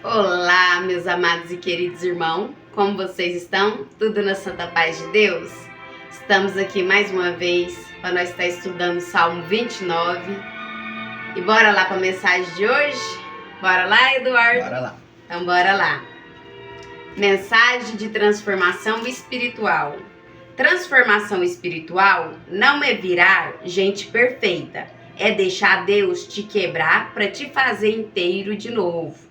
Olá, meus amados e queridos irmãos, como vocês estão? Tudo na santa paz de Deus? Estamos aqui mais uma vez para nós estar estudando Salmo 29 e bora lá para a mensagem de hoje? Bora lá, Eduardo? Bora lá. Então bora lá. Mensagem de transformação espiritual. Transformação espiritual não é virar gente perfeita, é deixar Deus te quebrar para te fazer inteiro de novo.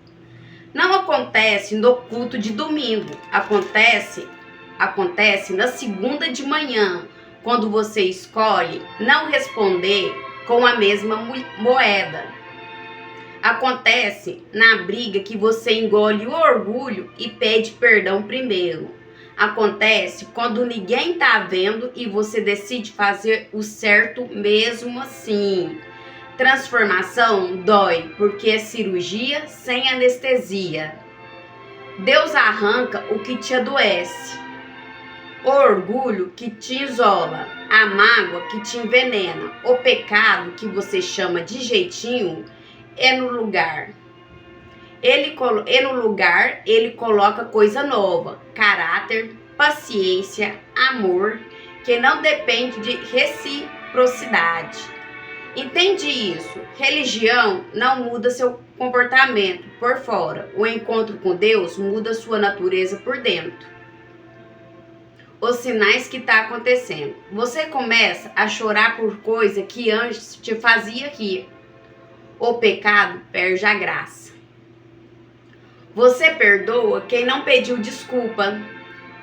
Não acontece no culto de domingo, acontece na segunda de manhã, quando você escolhe não responder com a mesma moeda. Acontece na briga que você engole o orgulho e pede perdão primeiro. Acontece quando ninguém tá vendo e você decide fazer o certo mesmo assim. Transformação dói porque é cirurgia sem anestesia. Deus arranca o que te adoece, o orgulho que te isola, a mágoa que te envenena, o pecado que você chama de jeitinho no lugar ele coloca coisa nova, caráter, paciência, amor, que não depende de reciprocidade. Entende isso? Religião não muda seu comportamento por fora. O encontro com Deus muda sua natureza por dentro. Os sinais que está acontecendo. Você começa a chorar por coisa que antes te fazia rir. O pecado perde a graça. Você perdoa quem não pediu desculpa,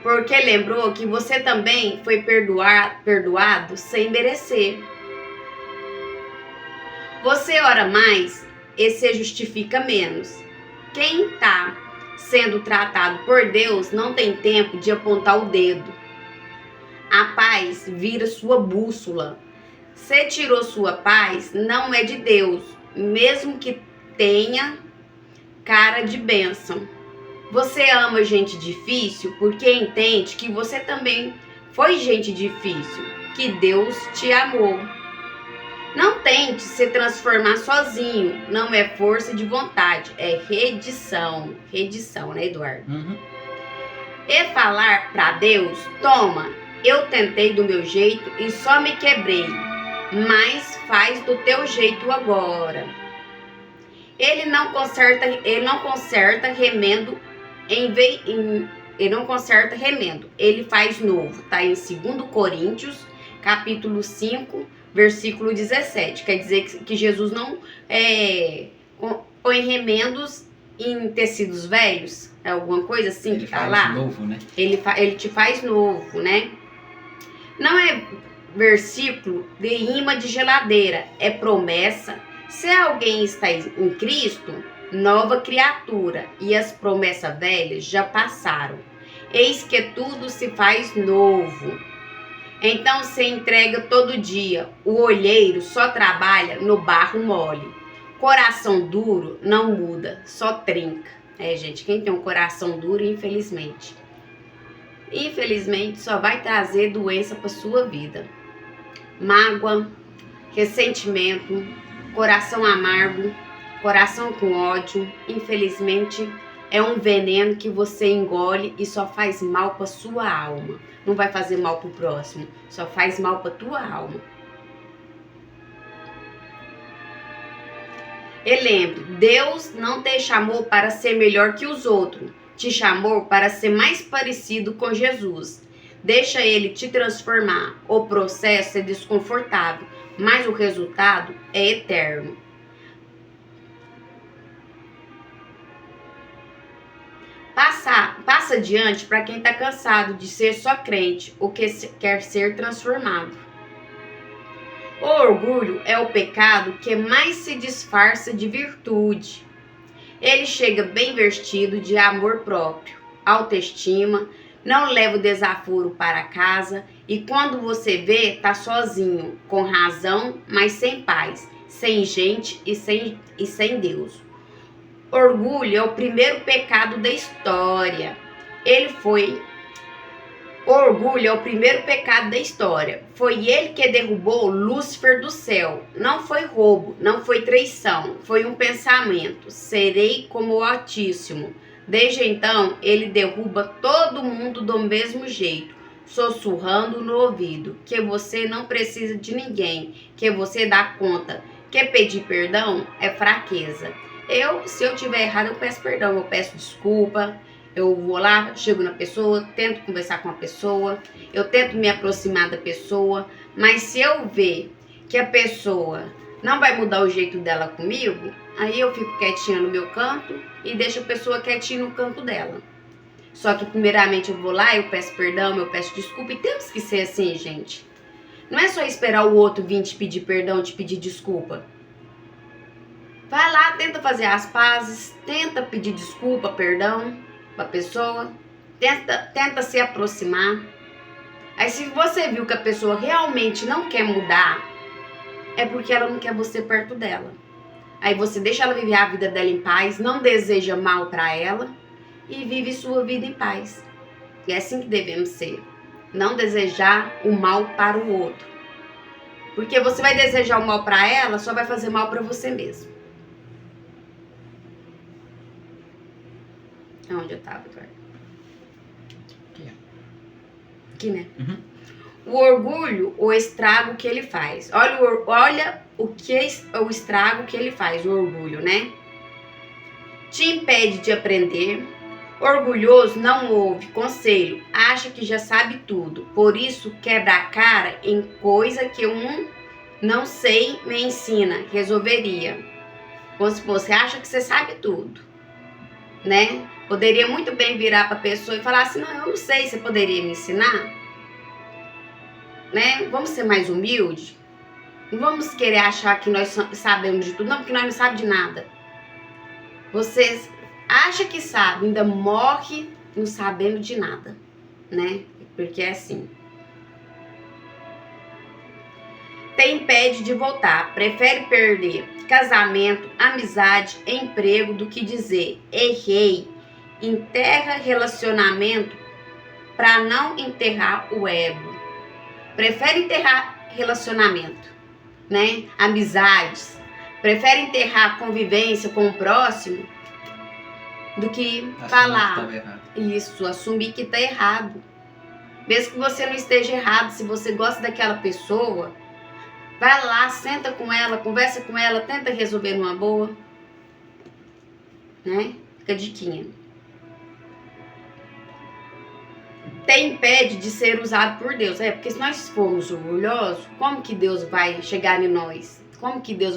porque lembrou que você também foi perdoado sem merecer. Você ora mais e se justifica menos. Quem está sendo tratado por Deus não tem tempo de apontar o dedo. A paz vira sua bússola. Se tirou sua paz, não é de Deus, mesmo que tenha cara de bênção. Você ama gente difícil porque entende que você também foi gente difícil, que Deus te amou. Não tente se transformar sozinho, não é força de vontade, é redição. Redição, né, Eduardo? E falar para Deus, toma, eu tentei do meu jeito e só me quebrei, mas faz do teu jeito agora. Ele não conserta remendo ele faz novo. Tá em 2 Coríntios, capítulo 5, versículo 17. Quer dizer que Jesus não põe remendos em tecidos velhos, é alguma coisa assim que tá lá? Novo, né? Ele te faz novo, né? Não é versículo de imã de geladeira, é promessa. Se alguém está em Cristo, nova criatura, e as promessas velhas já passaram. Eis que tudo se faz novo. Então se entrega todo dia. O olheiro só trabalha no barro mole. Coração duro não muda, só trinca. Gente, quem tem um coração duro, infelizmente só vai trazer doença para sua vida. Mágoa, ressentimento, coração amargo, coração com ódio, infelizmente é um veneno que você engole e só faz mal para sua alma. Não vai fazer mal pro próximo, só faz mal para tua alma. E lembre, Deus não te chamou para ser melhor que os outros, te chamou para ser mais parecido com Jesus. Deixa ele te transformar. O processo é desconfortável, mas o resultado é eterno. Passa adiante para quem está cansado de ser só crente ou que quer ser transformado. O orgulho é o pecado que mais se disfarça de virtude. Ele chega bem vestido de amor próprio, autoestima, não leva o desaforo para casa e quando você vê, tá sozinho, com razão, mas sem paz, sem gente e sem Deus. Orgulho é o primeiro pecado da história. Ele foi O orgulho é o primeiro pecado da história. Foi ele que derrubou Lúcifer do céu. Não foi roubo, não foi traição, foi um pensamento. Serei como o Altíssimo. Desde então, ele derruba todo mundo do mesmo jeito, sussurrando no ouvido que você não precisa de ninguém, que você dá conta, que pedir perdão é fraqueza. Se eu tiver errado, eu peço perdão, eu peço desculpa. Eu vou lá, chego na pessoa, tento conversar com a pessoa, eu tento me aproximar da pessoa, mas se eu ver que a pessoa não vai mudar o jeito dela comigo, aí eu fico quietinha no meu canto e deixo a pessoa quietinha no canto dela. Só que primeiramente eu vou lá, eu peço perdão, eu peço desculpa, e temos que ser assim, gente. Não é só esperar o outro vir te pedir perdão, te pedir desculpa. Vai lá, tenta fazer as pazes, tenta pedir desculpa, perdão pra pessoa, tenta se aproximar. Aí se você viu que a pessoa realmente não quer mudar, é porque ela não quer você perto dela. Aí você deixa ela viver a vida dela em paz, não deseja mal pra ela e vive sua vida em paz. E é assim que devemos ser. Não desejar o mal para o outro. Porque você vai desejar o mal pra ela, só vai fazer mal pra você mesmo. Onde eu tava, Eduardo? Aqui, né? Uhum. O orgulho, o estrago que ele faz. Olha o estrago que ele faz, o orgulho, né? Te impede de aprender. Orgulhoso não ouve conselho, acha que já sabe tudo. Por isso quebra a cara em coisa que não sei me ensina, resolveria. Como se você acha que você sabe tudo, né? Poderia muito bem virar para a pessoa e falar assim, não, eu não sei, você poderia me ensinar? Né? Vamos ser mais humildes? Não vamos querer achar que nós sabemos de tudo, não, porque nós não sabemos de nada. Vocês acham que sabem, ainda morre não sabendo de nada, né? Porque é assim. Te impede de voltar, prefere perder casamento, amizade, emprego do que dizer errei. Enterra relacionamento para não enterrar o ego. Prefere enterrar relacionamento, né? Amizades. Prefere enterrar convivência com o próximo do que falar. Isso, assumir que tá errado. Mesmo que você não esteja errado, se você gosta daquela pessoa, vai lá, senta com ela, conversa com ela, tenta resolver numa boa, né? Fica a diquinha. Te impede de ser usado por Deus. Porque se nós formos orgulhosos, como que Deus vai chegar em nós? Como que Deus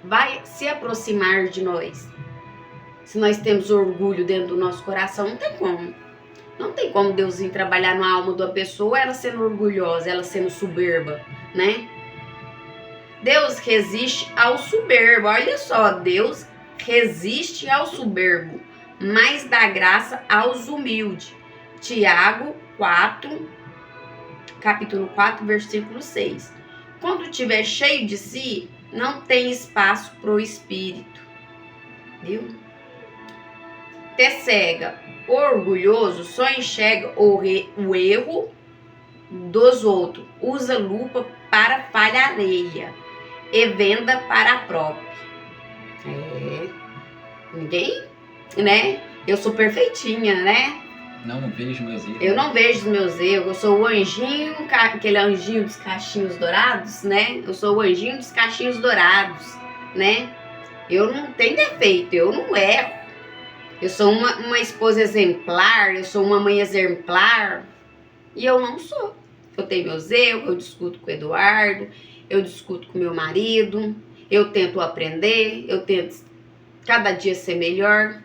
vai se aproximar de nós? Se nós temos orgulho dentro do nosso coração, não tem como. Não tem como Deus vir trabalhar na alma de uma pessoa, ela sendo orgulhosa, ela sendo soberba, né? Deus resiste ao soberbo. Olha só, Deus resiste ao soberbo, mas dá graça aos humildes. Tiago 4, capítulo 4, versículo 6. Quando estiver cheio de si, não tem espaço pro espírito. Viu? Te cega. O orgulhoso só enxerga o erro dos outros. Usa lupa para falha alheia e venda para a própria. Ninguém, né? Eu sou perfeitinha, né? Não vejo meus erros. Eu não vejo os meus erros. Eu sou o anjinho, aquele anjinho dos cachinhos dourados, né? Eu sou o anjinho dos cachinhos dourados, né? Eu não tenho defeito, eu não erro. Eu sou uma esposa exemplar, eu sou uma mãe exemplar. E eu não sou. Eu tenho meus erros, eu discuto com o Eduardo, eu discuto com meu marido, eu tento aprender, eu tento cada dia ser melhor.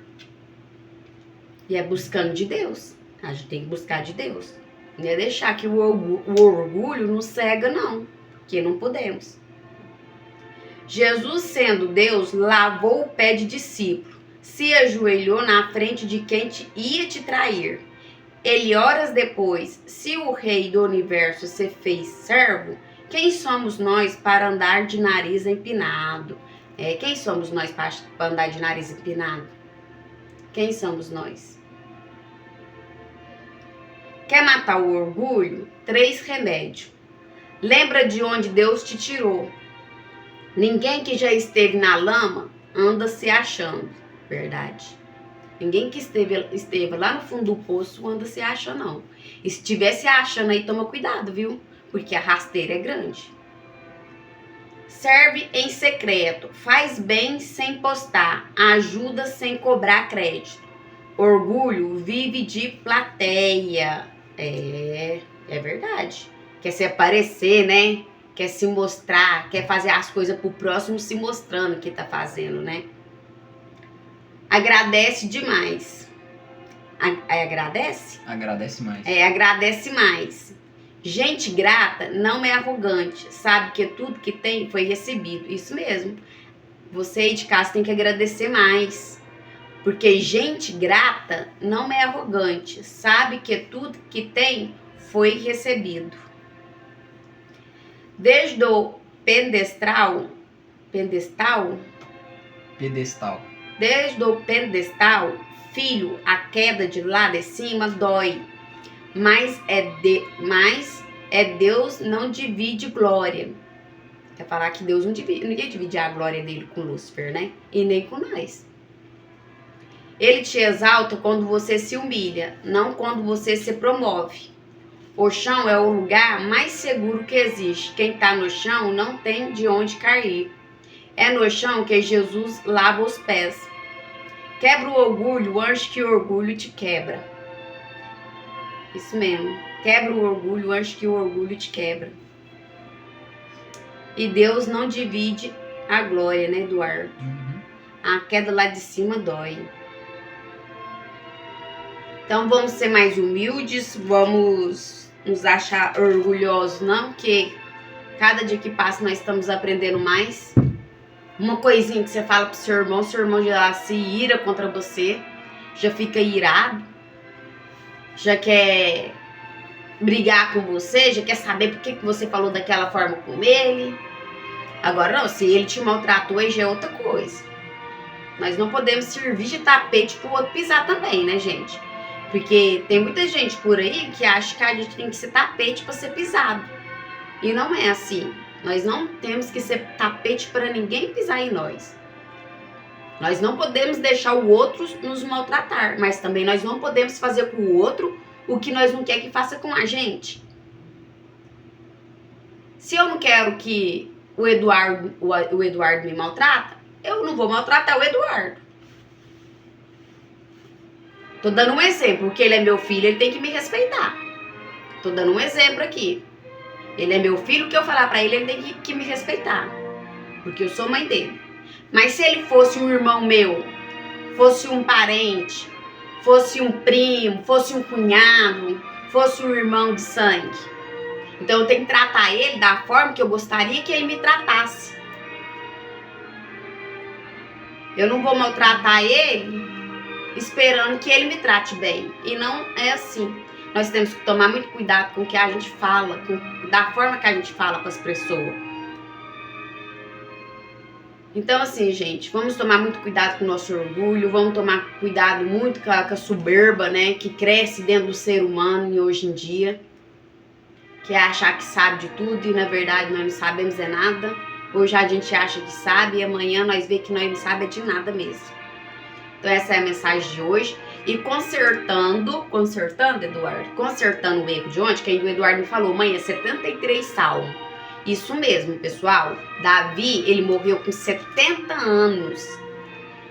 E é buscando de Deus. A gente tem que buscar de Deus. Não é deixar que o orgulho nos cega, não. Porque não podemos. Jesus, sendo Deus, lavou o pé de discípulo. Se ajoelhou na frente de quem ia te trair. Ele, horas depois, se o rei do universo se fez servo, quem somos nós para andar de nariz empinado? Quem somos nós para andar de nariz empinado? Quem somos nós? Quer matar o orgulho? 3 remédios. Lembra de onde Deus te tirou. Ninguém que já esteve na lama anda se achando. Verdade. Ninguém que esteve lá no fundo do poço anda se acha, não. E se estiver se achando aí, toma cuidado, viu? Porque a rasteira é grande. Serve em secreto. Faz bem sem postar. Ajuda sem cobrar crédito. Orgulho vive de plateia. É verdade. Quer se aparecer, né? Quer se mostrar, quer fazer as coisas pro próximo se mostrando que tá fazendo, né? Agradece demais. Agradece? Agradece mais. Agradece mais. Gente grata não é arrogante. Sabe que tudo que tem foi recebido. Isso mesmo. Você aí de casa tem que agradecer mais. Porque gente grata não é arrogante. Sabe que tudo que tem foi recebido. Desde o pedestal. Desde o pedestal, filho, a queda de lá de cima dói. Mas Deus não divide glória. Quer falar que Deus não ia dividir a glória dele com Lúcifer, né? E nem com nós. Ele te exalta quando você se humilha, não quando você se promove. O chão é o lugar mais seguro que existe. Quem está no chão não tem de onde cair. É no chão que Jesus lava os pés. Quebra o orgulho antes que o orgulho te quebra. Isso mesmo. Quebra o orgulho antes que o orgulho te quebra. E Deus não divide a glória, né, Eduardo? A queda lá de cima dói. Então vamos ser mais humildes, vamos nos achar orgulhosos, não, porque cada dia que passa nós estamos aprendendo mais. Uma coisinha que você fala pro seu irmão já se ira contra você, já fica irado, já quer brigar com você, já quer saber por que você falou daquela forma com ele. Agora não, se ele te maltratou aí já é outra coisa. Nós não podemos servir de tapete pro outro pisar também, né, gente? Porque tem muita gente por aí que acha que a gente tem que ser tapete para ser pisado. E não é assim. Nós não temos que ser tapete para ninguém pisar em nós. Nós não podemos deixar o outro nos maltratar, mas também nós não podemos fazer com o outro o que nós não queremos que faça com a gente. Se eu não quero que o Eduardo me maltrata, eu não vou maltratar o Eduardo. Tô dando um exemplo, porque ele é meu filho, ele tem que me respeitar. Tô dando um exemplo aqui. Ele é meu filho, o que eu falar pra ele, ele tem que me respeitar. Porque eu sou mãe dele. Mas se ele fosse um irmão meu, fosse um parente, fosse um primo, fosse um cunhado, fosse um irmão de sangue, então eu tenho que tratar ele da forma que eu gostaria que ele me tratasse. Eu não vou maltratar ele esperando que ele me trate bem. E não é assim. Nós temos que tomar muito cuidado com o que a gente fala, da forma que a gente fala para as pessoas. Então assim, gente, vamos tomar muito cuidado com o nosso orgulho, vamos tomar cuidado muito com a soberba, né, que cresce dentro do ser humano e hoje em dia, que é achar que sabe de tudo e na verdade nós não sabemos é nada. Hoje a gente acha que sabe e amanhã nós vemos que nós não sabemos de nada mesmo. Então essa é a mensagem de hoje. E consertando, Eduardo, consertando o erro de ontem, que o Eduardo me falou, mãe, é 73 salmos. Isso mesmo, pessoal. Davi, ele morreu com 70 anos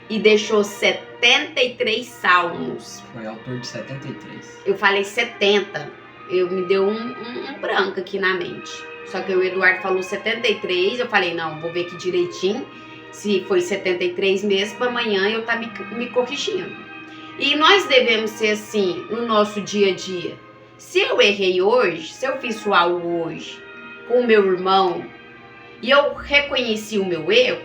e deixou 73 salmos. Foi autor de 73. Eu falei 70. Me deu um branco aqui na mente. Só que o Eduardo falou 73, eu falei, não, vou ver aqui direitinho. Se foi 73 mesmo, para amanhã eu tá me corrigindo. E nós devemos ser assim no nosso dia a dia. Se eu errei hoje, se eu fiz algo hoje com o meu irmão e eu reconheci o meu erro,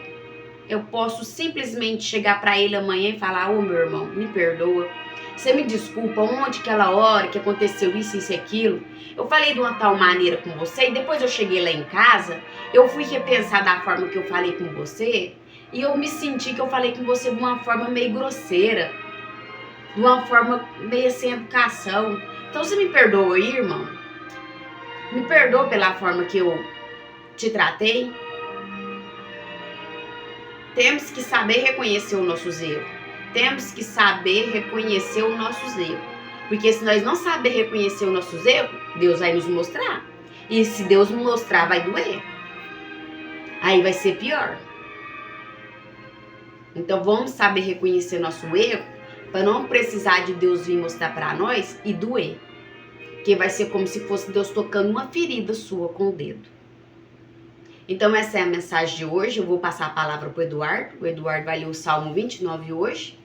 eu posso simplesmente chegar para ele amanhã e falar, ô meu irmão, me perdoa. Você me desculpa, onde aquela hora que aconteceu isso e aquilo, eu falei de uma tal maneira com você e depois eu cheguei lá em casa, eu fui repensar da forma que eu falei com você e eu me senti que eu falei com você de uma forma meio grosseira, de uma forma meio sem educação. Então você me perdoa aí, irmão? Me perdoa pela forma que eu te tratei? Temos que saber reconhecer os nossos erros. Temos que saber reconhecer os nossos erros. Porque se nós não saber reconhecer os nossos erros, Deus vai nos mostrar. E se Deus nos mostrar, vai doer. Aí vai ser pior. Então vamos saber reconhecer nosso erro para não precisar de Deus vir mostrar para nós e doer. Que vai ser como se fosse Deus tocando uma ferida sua com o dedo. Então essa é a mensagem de hoje. Eu vou passar a palavra para o Eduardo. O Eduardo vai ler o Salmo 29 hoje.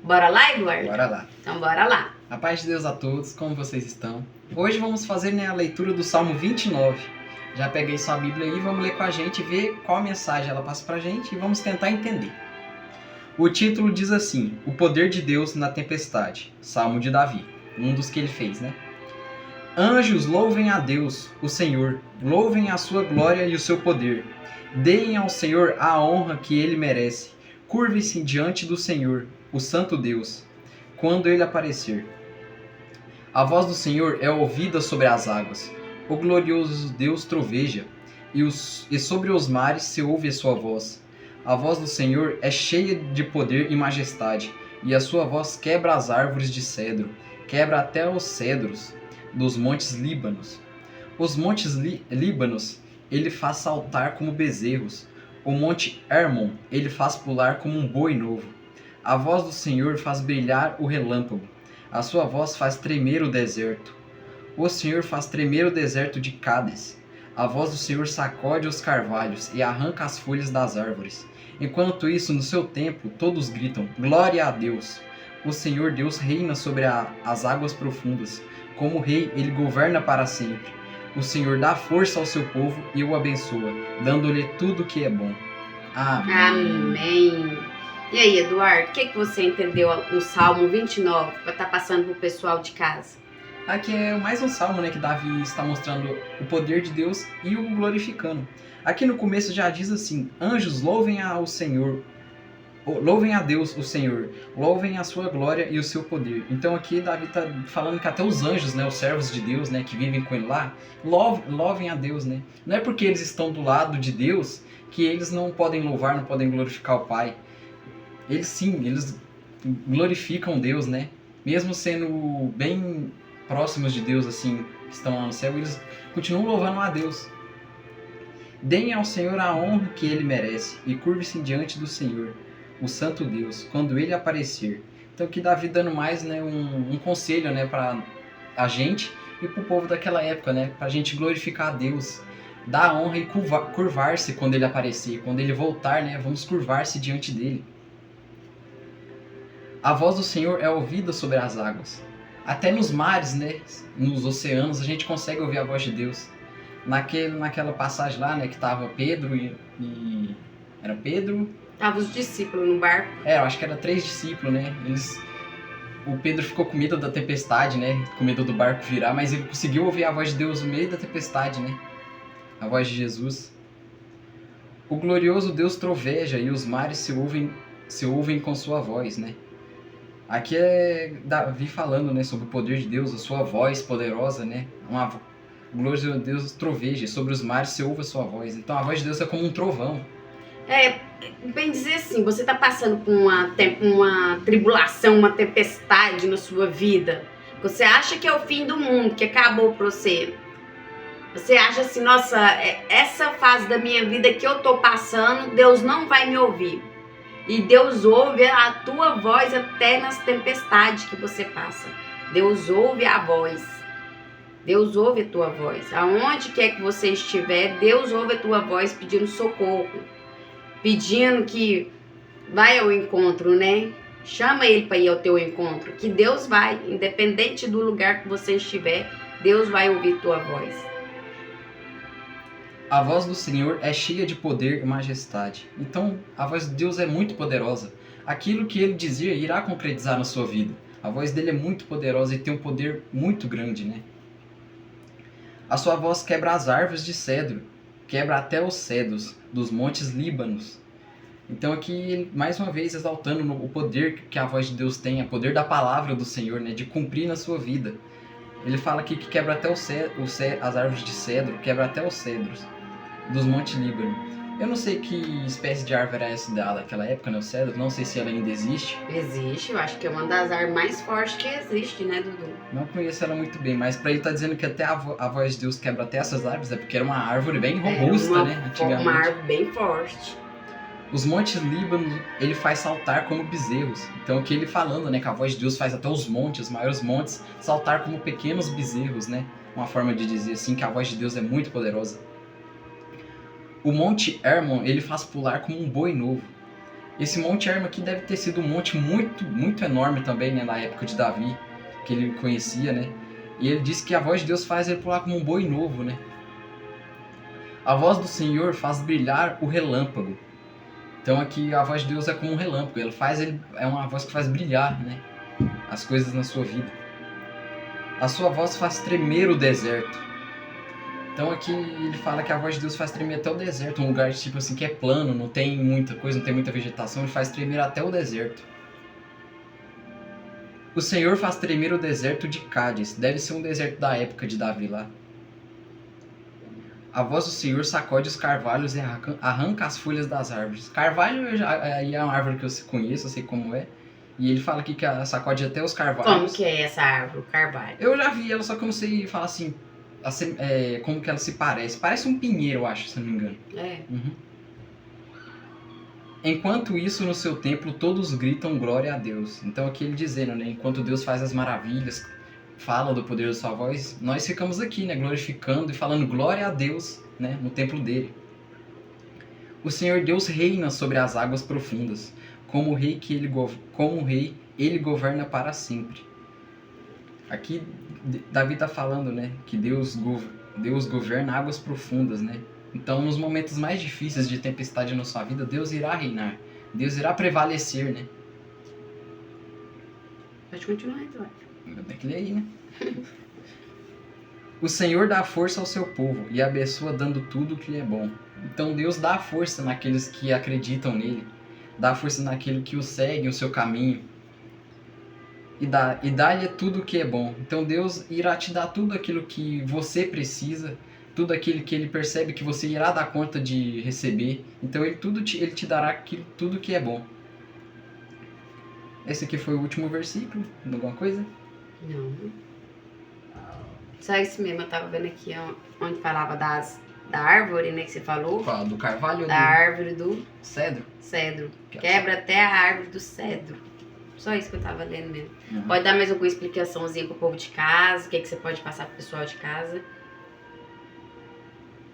Bora lá, Eduardo? Bora lá. Então bora lá. A paz de Deus a todos, como vocês estão? Hoje vamos fazer, a leitura do Salmo 29. Já peguei sua Bíblia aí, vamos ler com a gente e ver qual mensagem ela passa pra gente e vamos tentar entender. O título diz assim: O poder de Deus na tempestade. Salmo de Davi, um dos que ele fez, né? Anjos, louvem a Deus, o Senhor, louvem a sua glória e o seu poder. Deem ao Senhor a honra que ele merece. Curve-se diante do Senhor, o Santo Deus, quando ele aparecer. A voz do Senhor é ouvida sobre as águas. O glorioso Deus troveja, e sobre os mares se ouve a sua voz. A voz do Senhor é cheia de poder e majestade, e a sua voz quebra as árvores de cedro, quebra até os cedros dos montes Líbanos. Os montes Líbanos ele faz saltar como bezerros. O monte Hermon ele faz pular como um boi novo. A voz do Senhor faz brilhar o relâmpago. A sua voz faz tremer o deserto. O Senhor faz tremer o deserto de Cádiz. A voz do Senhor sacode os carvalhos e arranca as folhas das árvores. Enquanto isso, no seu templo, todos gritam: Glória a Deus! O Senhor Deus reina sobre as águas profundas. Como rei, ele governa para sempre. O Senhor dá força ao seu povo e o abençoa, dando-lhe tudo que é bom. Amém. Amém. E aí, Eduardo, o que você entendeu no Salmo 29 para estar passando para o pessoal de casa? Aqui é mais um salmo, que Davi está mostrando o poder de Deus e o glorificando. Aqui no começo já diz assim: Anjos, louvem ao Senhor, louvem a Deus, o Senhor, louvem a sua glória e o seu poder. Então aqui Davi está falando que até os anjos, os servos de Deus, que vivem com ele lá, louvem a Deus, Não é porque eles estão do lado de Deus que eles não podem louvar, não podem glorificar o Pai. Eles sim, eles glorificam Deus, Mesmo sendo bem próximos de Deus, assim, que estão lá no céu, eles continuam louvando a Deus. Deem ao Senhor a honra que ele merece e curve-se diante do Senhor, o Santo Deus, quando ele aparecer. Então aqui Davi dando mais um conselho para a gente e para o povo daquela época, para a gente glorificar a Deus, dar honra e curvar-se quando ele aparecer, quando ele voltar, vamos curvar-se diante dele. A voz do Senhor é ouvida sobre as águas. Até nos mares, nos oceanos, a gente consegue ouvir a voz de Deus. Naquela passagem lá, que tava Pedro e... Era Pedro? Tava os discípulos no barco. Eu acho que era 3 discípulos, O Pedro ficou com medo da tempestade, com medo do barco virar, mas ele conseguiu ouvir a voz de Deus no meio da tempestade, A voz de Jesus. O glorioso Deus troveja e os mares se ouvem com sua voz, Aqui é Davi falando, sobre o poder de Deus, a sua voz poderosa, O glorioso Deus troveja, sobre os mares se ouve a sua voz. Então a voz de Deus é como um trovão. Bem dizer assim, você está passando por uma tribulação, uma tempestade na sua vida. Você acha que é o fim do mundo, que acabou para você. Você acha assim, nossa, essa fase da minha vida que eu tô passando, Deus não vai me ouvir. E Deus ouve a tua voz até nas tempestades que você passa. Deus ouve a voz. Deus ouve a tua voz. Aonde quer que você estiver, Deus ouve a tua voz pedindo socorro. Pedindo que vai ao encontro, Chama ele para ir ao teu encontro. Que Deus vai, independente do lugar que você estiver, Deus vai ouvir tua voz. A voz do Senhor é cheia de poder e majestade. Então, a voz de Deus é muito poderosa. Aquilo que ele dizia irá concretizar na sua vida. A voz dele é muito poderosa e tem um poder muito grande, A sua voz quebra as árvores de cedro, quebra até os cedros dos montes Líbanos. Então aqui, mais uma vez, exaltando o poder que a voz de Deus tem, o poder da palavra do Senhor, de cumprir na sua vida. Ele fala aqui que quebra até as árvores de cedro, quebra até os cedros dos Montes Líbano. Eu não sei que espécie de árvore era essa daquela época, né, o cedro, não sei se ela ainda existe. Existe, eu acho que é uma das árvores mais fortes que existe, né, Dudu? Não conheço ela muito bem, mas pra ele tá dizendo que até a voz de Deus quebra até essas árvores, é porque era uma árvore bem robusta, né, antigamente. Uma árvore bem forte. Os Montes Líbano, ele faz saltar como bezerros. Então aqui ele falando, né, que a voz de Deus faz até os montes, os maiores montes, saltar como pequenos bezerros, né? Uma forma de dizer assim que a voz de Deus é muito poderosa. O Monte Hermon, ele faz pular como um boi novo. Esse Monte Hermon aqui deve ter sido um monte muito, muito enorme também, né, na época de Davi, que ele conhecia, né? E ele disse que a voz de Deus faz ele pular como um boi novo, né? A voz do Senhor faz brilhar o relâmpago. Então aqui a voz de Deus é como um relâmpago, é uma voz que faz brilhar, né, as coisas na sua vida. A sua voz faz tremer o deserto. Então aqui ele fala que a voz de Deus faz tremer até o deserto, um lugar tipo assim que é plano, não tem muita coisa, não tem muita vegetação, ele faz tremer até o deserto. O Senhor faz tremer o deserto de Cádiz, deve ser um deserto da época de Davi lá. A voz do Senhor sacode os carvalhos e arranca as folhas das árvores. Carvalho é uma árvore que eu conheço, eu sei como é. E ele fala aqui que sacode até os carvalhos. Como que é essa árvore, o carvalho? Eu já vi ela, só que eu não sei falar assim, como que ela se parece. Parece um pinheiro, eu acho, se não me engano. É. Uhum. Enquanto isso, no seu templo, todos gritam glória a Deus. Então aqui ele dizendo, né, enquanto Deus faz as maravilhas, fala do poder da sua voz, nós ficamos aqui, né, glorificando e falando glória a Deus, né, no templo dele. O Senhor Deus reina sobre as águas profundas, como rei ele governa para sempre. Aqui Davi está falando, né, que Deus governa águas profundas, né? Então, nos momentos mais difíceis de tempestade na sua vida, Deus irá reinar, Deus irá prevalecer, né? Pode continuar, Eduardo. Tem que ler aí, né? O Senhor dá força ao seu povo e abençoa dando tudo o que lhe é bom. Então Deus dá força naqueles que acreditam nele, dá força naquele que o segue, o seu caminho, e dá-lhe tudo o que é bom. Então Deus irá te dar tudo aquilo que você precisa, tudo aquilo que ele percebe que você irá dar conta de receber. Então ele te dará tudo que é bom. Esse aqui foi o último versículo. Alguma coisa? Não. Só isso mesmo, eu tava vendo aqui onde falava da árvore, né, que você falou. Qual? Do carvalho ou da árvore do cedro? Cedro. Quebra até a árvore do cedro. Só isso que eu tava lendo mesmo. Uhum. Pode dar mais alguma explicaçãozinha pro povo de casa? O que você pode passar pro pessoal de casa?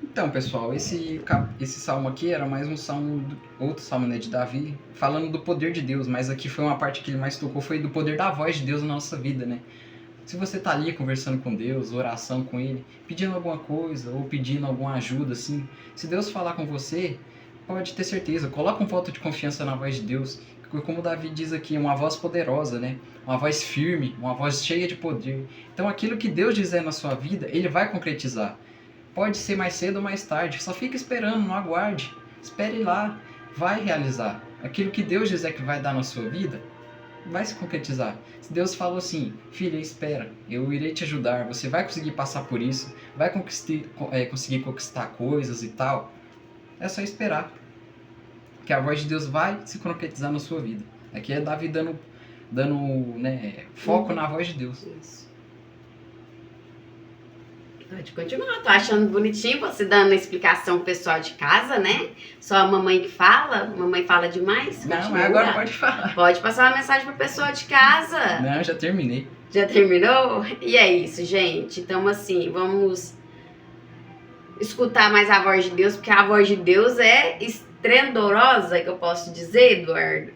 Então, pessoal, esse salmo aqui era mais um salmo, outro salmo, né, de Davi, falando do poder de Deus, mas aqui foi uma parte que ele mais tocou, foi do poder da voz de Deus na nossa vida, né? Se você tá ali conversando com Deus, oração com Ele, pedindo alguma coisa ou pedindo alguma ajuda, assim, se Deus falar com você, pode ter certeza, coloca um voto de confiança na voz de Deus, como Davi diz aqui, uma voz poderosa, né? Uma voz firme, uma voz cheia de poder. Então aquilo que Deus dizer na sua vida, Ele vai concretizar. Pode ser mais cedo ou mais tarde, só fica esperando, não aguarde. Espere lá, vai realizar. Aquilo que Deus dizer que vai dar na sua vida, vai se concretizar. Se Deus falou assim, filha, espera, eu irei te ajudar, você vai conseguir passar por isso, vai conseguir conquistar coisas e tal, é só esperar. Que a voz de Deus vai se concretizar na sua vida. Aqui é Davi dando né, foco na voz de Deus. Isso. Pode continuar. Tô achando bonitinho você dando a explicação pro pessoal de casa, né? Só a mamãe que fala? Mamãe fala demais? Não, Continua. mas agora pode falar. Pode passar uma mensagem pro pessoal de casa. Não, já terminei. Já terminou? E é isso, gente. Então, assim, vamos escutar mais a voz de Deus, porque a voz de Deus é estrondorosa, que eu posso dizer, Eduardo?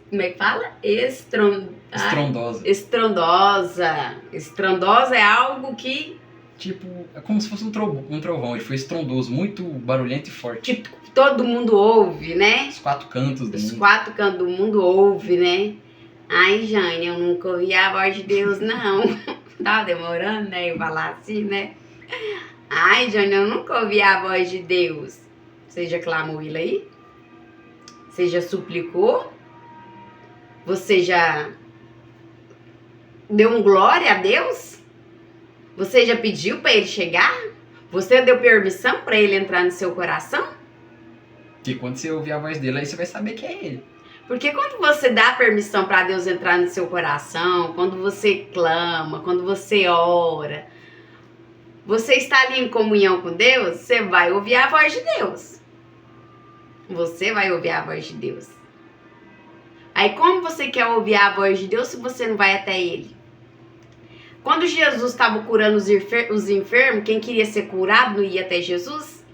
Como é que fala? Estrondosa. Estrondosa. Estrondosa é algo que... Tipo, é como se fosse um trovão. Ele foi estrondoso, muito barulhento e forte. Tipo, todo mundo ouve, né? Os quatro cantos do Os mundo. quatro cantos do mundo ouve, né? Ai, Jane, eu nunca ouvi a voz de Deus, não. Tava demorando, né? Eu falar assim, né? Ai, Jane, eu nunca ouvi a voz de Deus. Você já clamou ele aí? Você já suplicou? Você já deu um glória a Deus? Você já pediu para ele chegar? Você deu permissão para ele entrar no seu coração? Que quando você ouvir a voz dele, aí você vai saber que é ele. Porque quando você dá permissão para Deus entrar no seu coração, quando você clama, quando você ora, você está ali em comunhão com Deus, você vai ouvir a voz de Deus. Você vai ouvir a voz de Deus. Aí como você quer ouvir a voz de Deus se você não vai até Ele? Quando Jesus estava curando os enfermos, quem queria ser curado não ia até Jesus?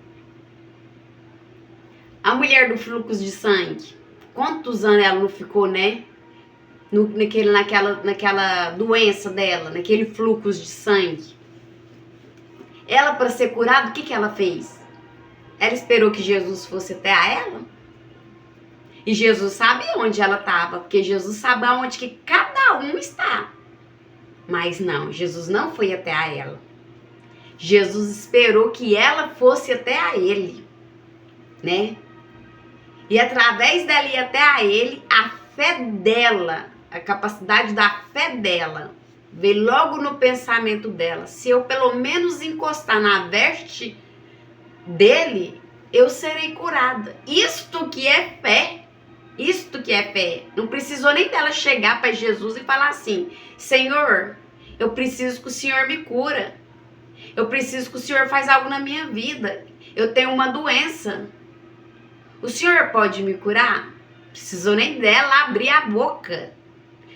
A mulher do fluxo de sangue, quantos anos ela não ficou, né? Naquela doença dela, naquele fluxo de sangue. Ela, para ser curada, o que ela fez? Ela esperou que Jesus fosse até a ela? E Jesus sabe onde ela estava, porque Jesus sabe aonde que cada um está. Mas não, Jesus não foi até a ela. Jesus esperou que ela fosse até a ele, né? E através dela ir até a ele, a fé dela, a capacidade da fé dela, veio logo no pensamento dela. Se eu pelo menos encostar na veste dele, eu serei curada. Isto que é fé. Isto que é fé. Não precisou nem dela chegar para Jesus e falar assim: Senhor, eu preciso que o Senhor me cura. Eu preciso que o Senhor faz algo na minha vida. Eu tenho uma doença. O Senhor pode me curar? Precisou nem dela abrir a boca.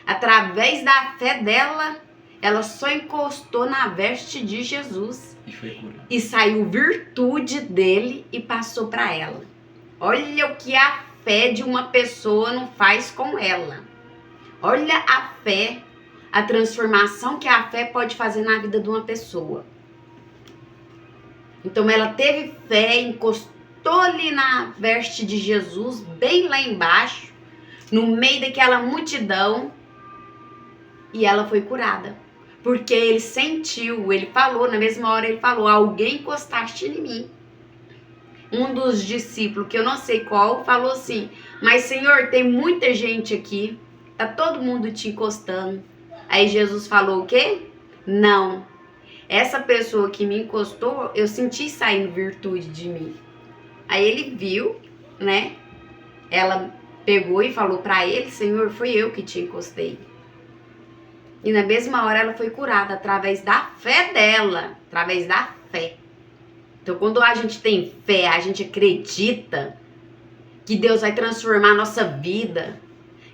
Através da fé dela, ela só encostou na veste de Jesus. E foi curada. E saiu virtude dele e passou para ela. Olha o que a fé de uma pessoa não faz com ela. Olha a fé, a transformação que a fé pode fazer na vida de uma pessoa. Então ela teve fé, encostou ali na veste de Jesus, bem lá embaixo, no meio daquela multidão, e ela foi curada. Porque ele sentiu, ele falou, na mesma hora ele falou: alguém encostaste em mim. Um dos discípulos, que eu não sei qual, falou assim: mas Senhor, tem muita gente aqui, tá todo mundo te encostando. Aí Jesus falou o quê? Não, essa pessoa que me encostou, eu senti saindo virtude de mim. Aí ele viu, né? Ela pegou e falou para ele: Senhor, foi eu que te encostei. E na mesma hora ela foi curada através da fé dela, através da fé. Então, quando a gente tem fé, a gente acredita que Deus vai transformar a nossa vida,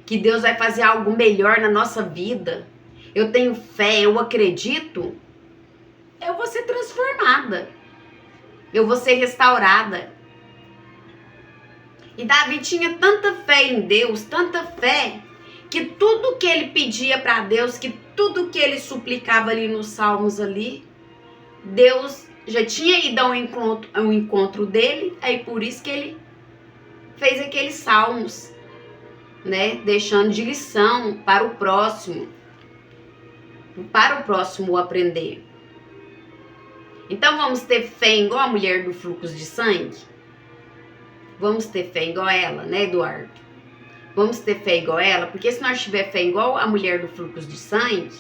que Deus vai fazer algo melhor na nossa vida. Eu tenho fé, eu acredito, eu vou ser transformada. Eu vou ser restaurada. E Davi tinha tanta fé em Deus, tanta fé, que tudo que ele pedia para Deus, que tudo que ele suplicava ali nos salmos ali, Deus já tinha ido ao encontro dele, aí por isso que ele fez aqueles salmos, né? Deixando de lição para o próximo aprender. Então vamos ter fé igual a mulher do fluxo de sangue? Vamos ter fé igual a ela, né, Eduardo? Vamos ter fé igual a ela? Porque se nós tiver fé igual a mulher do fluxo de sangue,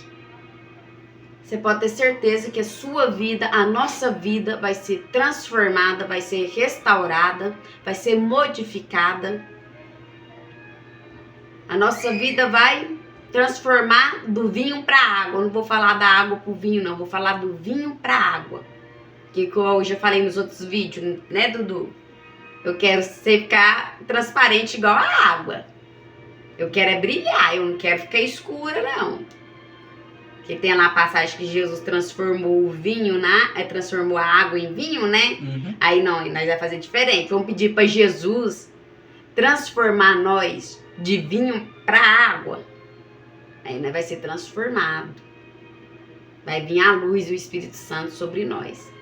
você pode ter certeza que a sua vida, a nossa vida vai ser transformada, vai ser restaurada, vai ser modificada. A nossa vida vai transformar do vinho para a água. Eu não vou falar da água para o vinho, não. Vou falar do vinho para a água. Que eu já falei nos outros vídeos, né, Dudu? Eu quero ficar transparente igual a água. Eu quero é brilhar, eu não quero ficar escura, não. Porque tem lá a passagem que Jesus transformou o vinho, transformou a água em vinho, né? Uhum. Aí não, nós vamos fazer diferente. Vamos pedir para Jesus transformar nós de vinho para água. Aí nós vai ser transformado. Vai vir a luz do Espírito Santo sobre nós.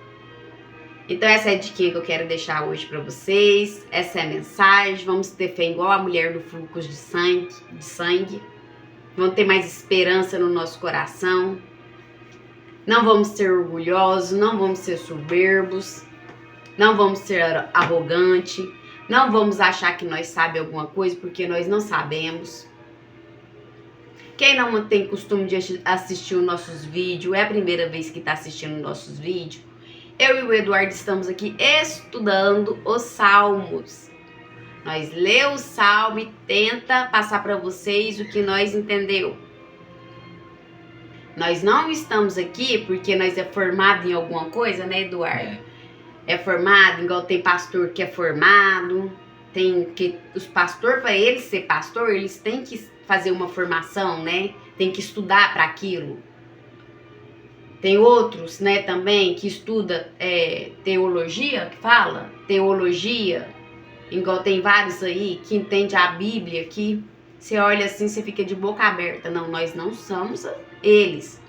Então essa é a dica que eu quero deixar hoje para vocês. Essa é a mensagem. Vamos ter fé igual a mulher do fluxo de sangue. Vamos ter mais esperança no nosso coração. Não vamos ser orgulhosos, não vamos ser soberbos, não vamos ser arrogantes, não vamos achar que nós sabemos alguma coisa porque nós não sabemos. Quem não tem costume de assistir os nossos vídeos, é a primeira vez que está assistindo nossos vídeos, eu e o Eduardo estamos aqui estudando os Salmos. Nós lemos o Salmo e tenta passar para vocês o que nós entendeu. Nós não estamos aqui porque nós é formado em alguma coisa, né, Eduardo? É formado, igual tem pastor que é formado, tem que os pastores, para eles ser pastor, eles têm que fazer uma formação, né? Tem que estudar para aquilo. Tem outros, né, também que estuda teologia, que fala teologia, igual tem vários aí que entende a Bíblia, que você olha assim, você fica de boca aberta. Não, nós não somos eles.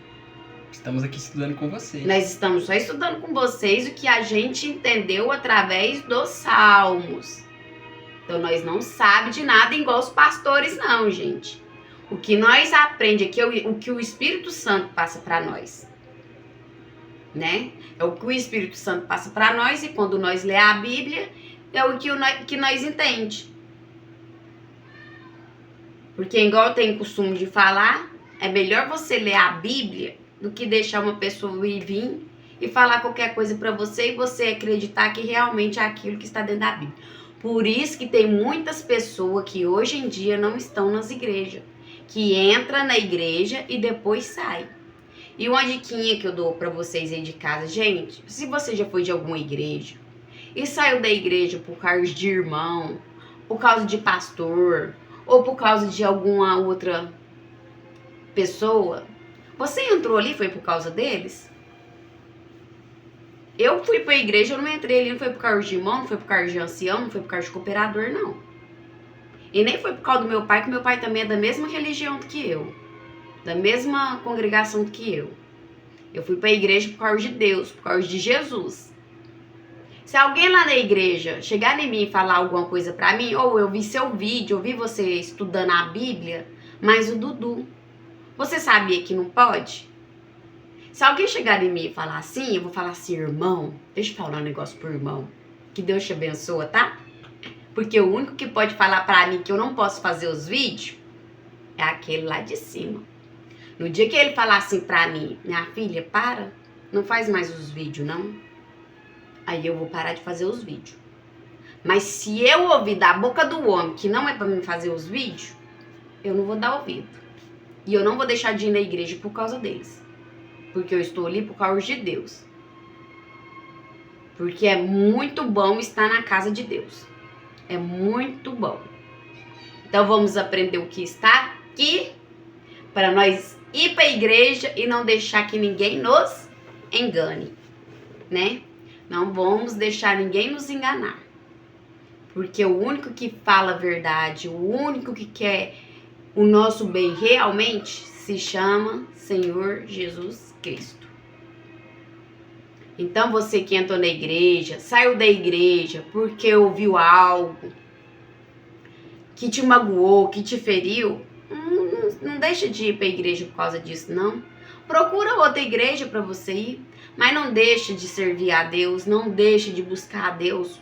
Estamos aqui estudando com vocês. Nós estamos só estudando com vocês o que a gente entendeu através dos Salmos. Então nós não sabemos de nada igual os pastores não, gente. O que nós aprendemos aqui é o que o Espírito Santo passa para nós. Né? É o que o Espírito Santo passa para nós, e quando nós lê a Bíblia, é o que nós entende. Porque igual tem costume de falar, é melhor você ler a Bíblia do que deixar uma pessoa vir e falar qualquer coisa para você e você acreditar que realmente é aquilo que está dentro da Bíblia. Por isso que tem muitas pessoas que hoje em dia não estão nas igrejas, que entra na igreja e depois sai. E uma diquinha que eu dou para vocês aí de casa, gente, se você já foi de alguma igreja e saiu da igreja por causa de irmão, por causa de pastor, ou por causa de alguma outra pessoa, você entrou ali, foi por causa deles? Eu fui pra igreja, eu não entrei ali, não foi por causa de irmão, não foi por causa de ancião, não foi por causa de cooperador, não. E nem foi por causa do meu pai, que meu pai também é da mesma religião do que eu, da mesma congregação do que eu. Eu fui pra igreja por causa de Deus, por causa de Jesus. Se alguém lá na igreja chegar em mim e falar alguma coisa pra mim, ou eu vi seu vídeo, eu vi você estudando a Bíblia, mas o Dudu, você sabia que não pode? Se alguém chegar em mim e falar assim, eu vou falar assim, irmão, deixa eu falar um negócio pro irmão, que Deus te abençoa, tá? Porque o único que pode falar pra mim que eu não posso fazer os vídeos é aquele lá de cima. No dia que ele falar assim pra mim, minha filha, para, não faz mais os vídeos, não. Aí eu vou parar de fazer os vídeos. Mas se eu ouvir da boca do homem que não é pra mim fazer os vídeos, eu não vou dar ouvido. E eu não vou deixar de ir na igreja por causa deles. Porque eu estou ali por causa de Deus. Porque é muito bom estar na casa de Deus. É muito bom. Então vamos aprender o que está aqui para nós ir para a igreja e não deixar que ninguém nos engane, né? Não vamos deixar ninguém nos enganar. Porque o único que fala a verdade, o único que quer o nosso bem realmente se chama Senhor Jesus Cristo. Então você que entrou na igreja, saiu da igreja porque ouviu algo que te magoou, que te feriu, não deixa de ir para a igreja por causa disso, não. Procura outra igreja para você ir, mas não deixa de servir a Deus, não deixa de buscar a Deus,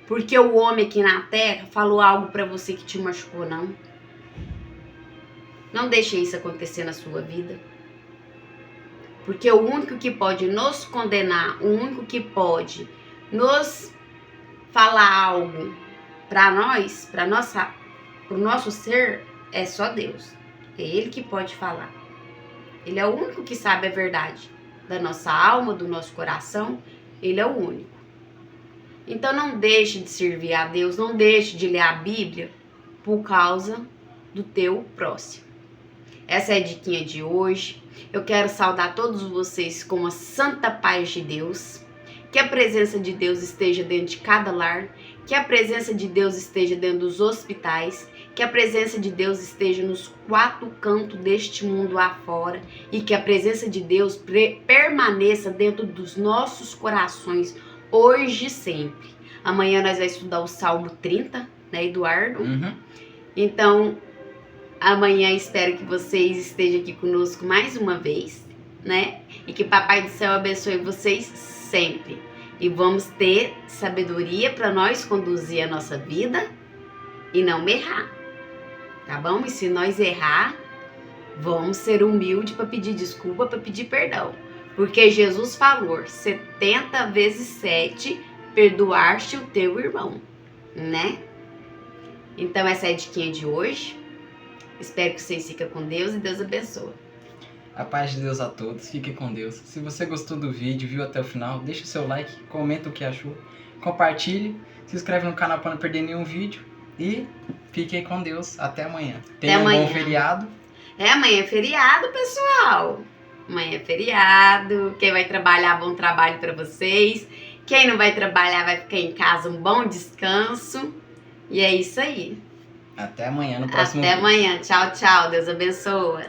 porque o homem aqui na terra falou algo para você que te machucou, não. Não deixe isso acontecer na sua vida. Porque o único que pode nos condenar, o único que pode nos falar algo para nós, para o nosso ser, é só Deus. É Ele que pode falar. Ele é o único que sabe a verdade da nossa alma, do nosso coração. Ele é o único. Então não deixe de servir a Deus, não deixe de ler a Bíblia por causa do teu próximo. Essa é a diquinha de hoje. Eu quero saudar todos vocês com a santa paz de Deus. Que a presença de Deus esteja dentro de cada lar. Que a presença de Deus esteja dentro dos hospitais. Que a presença de Deus esteja nos quatro cantos deste mundo afora. E que a presença de Deus permaneça dentro dos nossos corações hoje e sempre. Amanhã nós vamos estudar o Salmo 30, né, Eduardo? Então, amanhã espero que vocês estejam aqui conosco mais uma vez, né? E que Papai do Céu abençoe vocês sempre. E vamos ter sabedoria para nós conduzir a nossa vida e não errar, tá bom? E se nós errar, Vamos ser humildes para pedir desculpa, para pedir perdão. Porque Jesus falou, 70 vezes 7, perdoaste o teu irmão, né? Então essa é a diquinha de hoje. Espero que vocês fiquem com Deus e Deus abençoe. A paz de Deus a todos, fique com Deus. Se você gostou do vídeo, viu até o final, deixa o seu like, comenta o que achou, compartilhe, se inscreve no canal para não perder nenhum vídeo e fiquem com Deus. Até amanhã. Tenha um bom feriado. Amanhã é feriado, pessoal. Amanhã é feriado. Quem vai trabalhar, bom trabalho para vocês. Quem não vai trabalhar vai ficar em casa, um bom descanso. E é isso aí. Até amanhã no próximo vídeo. Até amanhã. Tchau, tchau. Deus abençoe.